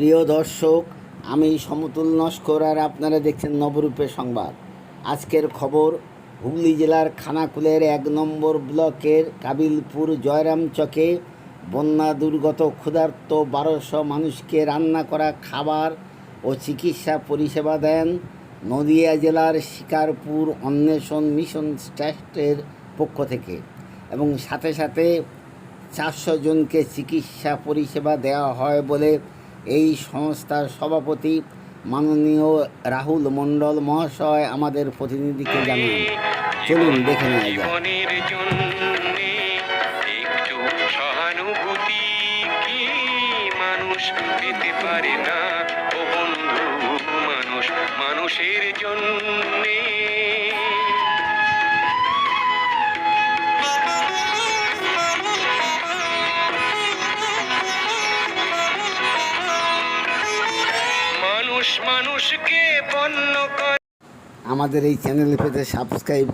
প্রিয় দর্শক, আমি সমতুল নস্কর আর আপনারা দেখছেন নবরূপের সংবাদ। আজকের খবর, হুগলি জেলার খানাকুলের ১ নম্বর ব্লকের কাবিলপুর জয়রাম চকে বন্যা দুর্গত ক্ষুধার্ত ১২০০ মানুষকে রান্না করা খাবার ও চিকিৎসা পরিষেবা দেন নদিয়া জেলার শিকারপুর অন্বেষণ মিশন ট্রাস্টের পক্ষ থেকে, এবং সাথে সাথে ৪০০ জনকে চিকিৎসা পরিষেবা দেওয়া হয় বলে এই সংস্থার সভাপতি মাননীয় রাহুল মণ্ডল মহাশয় আমাদের প্রতিনিধিকে জানান। চলুন দেখে নেওয়া যাক। সহানুভূতি কি মানুষ পেতে পারে না ও বন্ধু, মানুষ মানুষের জন্যে। মানুষ মানুষকে পণ্য করে। আমাদের এই চ্যানেল পেতে সাবস্ক্রাইব